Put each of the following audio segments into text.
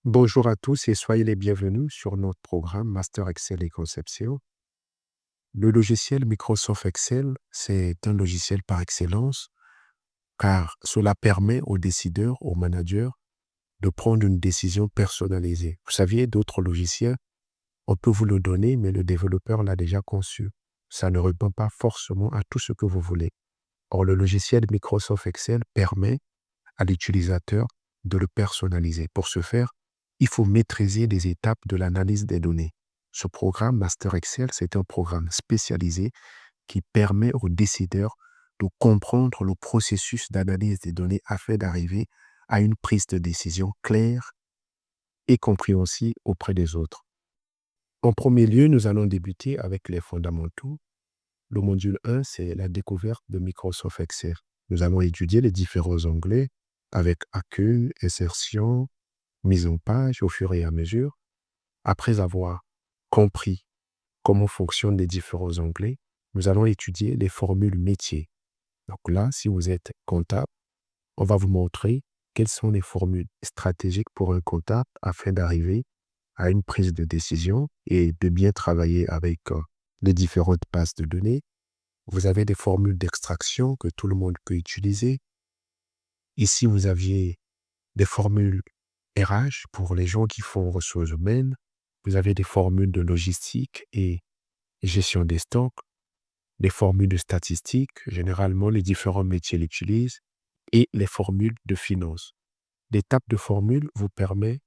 Bonjour à tous et soyez les bienvenus sur notre programme Master Excel et Conception. Le logiciel Microsoft Excel, c'est un logiciel par excellence car cela permet aux décideurs, aux managers de prendre une décision personnalisée. Vous saviez, d'autres logiciels, on peut vous le donner, mais le développeur l'a déjà conçu. Ça ne répond pas forcément à tout ce que vous voulez. Or, le logiciel Microsoft Excel permet à l'utilisateur de le personnaliser. Pour ce faire, il faut maîtriser les étapes de l'analyse des données. Ce programme Master Excel, c'est un programme spécialisé qui permet aux décideurs de comprendre le processus d'analyse des données afin d'arriver à une prise de décision claire et compréhensible auprès des autres. En premier lieu, nous allons débuter avec les fondamentaux. Le module 1, c'est la découverte de Microsoft Excel. Nous allons étudier les différents onglets avec accueil, insertion, mise en page au fur et à mesure. Après avoir compris comment fonctionnent les différents onglets, nous allons étudier les formules métiers. Donc là, si vous êtes comptable, on va vous montrer quelles sont les formules stratégiques pour un comptable afin d'arriver à une prise de décision et de bien travailler avec les différentes bases de données. Vous avez des formules d'extraction que tout le monde peut utiliser. Ici, vous aviez des formules RH pour les gens qui font ressources humaines. Vous avez des formules de logistique et gestion des stocks, des formules de statistiques. Généralement, les différents métiers l'utilisent et les formules de finance. L'étape de formule vous permet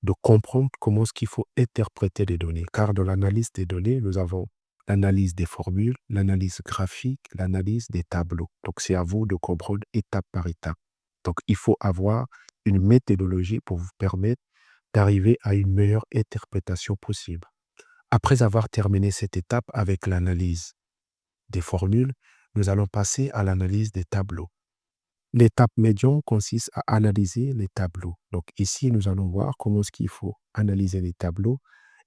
de comprendre comment est-ce qu'il faut interpréter les données. Car dans l'analyse des données, nous avons l'analyse des formules, l'analyse graphique, l'analyse des tableaux. Donc, c'est à vous de comprendre étape par étape. Donc, il faut avoir une méthodologie pour vous permettre d'arriver à une meilleure interprétation possible. Après avoir terminé cette étape avec l'analyse des formules, nous allons passer à l'analyse des tableaux. L'étape médiane consiste à analyser les tableaux. Donc ici, nous allons voir comment est-ce qu'il faut analyser les tableaux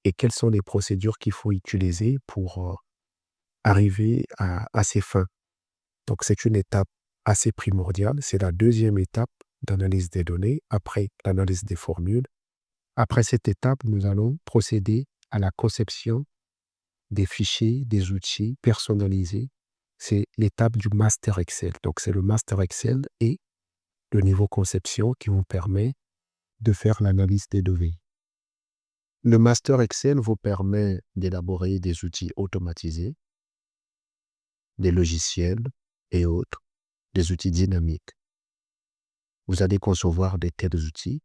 et quelles sont les procédures qu'il faut utiliser pour arriver à ces fins. Donc c'est une étape assez primordiale. C'est la deuxième étape d'analyse des données après l'analyse des formules. Après cette étape, nous allons procéder à la conception des fichiers, des outils personnalisés. C'est l'étape du Master Excel. Donc c'est le Master Excel et le niveau conception qui vous permet de faire l'analyse des données. Le Master Excel vous permet d'élaborer des outils automatisés, des logiciels et autres, des outils dynamiques. Vous allez concevoir des tels outils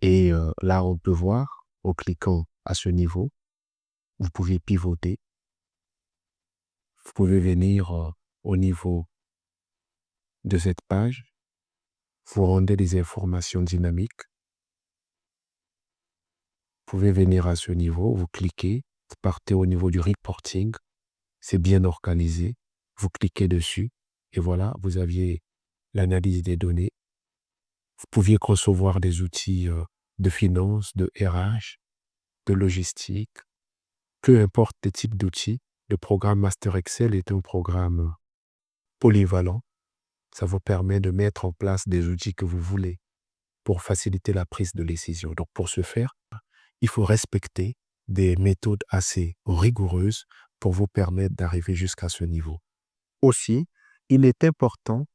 et là, on peut voir, en cliquant à ce niveau, vous pouvez pivoter. Vous pouvez venir au niveau de cette page, vous rendez des informations dynamiques. Vous pouvez venir à ce niveau, vous cliquez, vous partez au niveau du reporting, c'est bien organisé, vous cliquez dessus et voilà, vous aviez l'analyse des données. Vous pouviez concevoir des outils de finance, de RH, de logistique, peu importe les types d'outils. Le programme Master Excel est un programme polyvalent. Ça vous permet de mettre en place des outils que vous voulez pour faciliter la prise de décision. Donc pour ce faire, il faut respecter des méthodes assez rigoureuses pour vous permettre d'arriver jusqu'à ce niveau. Aussi, il est important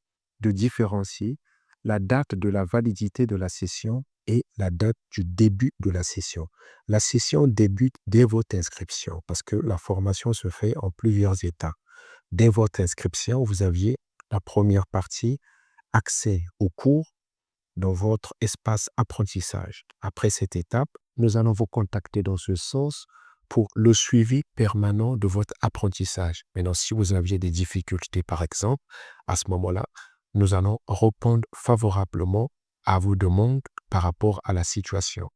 de différencier la date de la validité de la session et la date du début de la session. La session débute dès votre inscription parce que la formation se fait en plusieurs étapes. Dès votre inscription, vous aviez la première partie, accès au cours dans votre espace apprentissage. Après cette étape, nous allons vous contacter dans ce sens pour le suivi permanent de votre apprentissage. Maintenant, si vous aviez des difficultés, par exemple, à ce moment-là, nous allons répondre favorablement à vos demandes par rapport à la situation.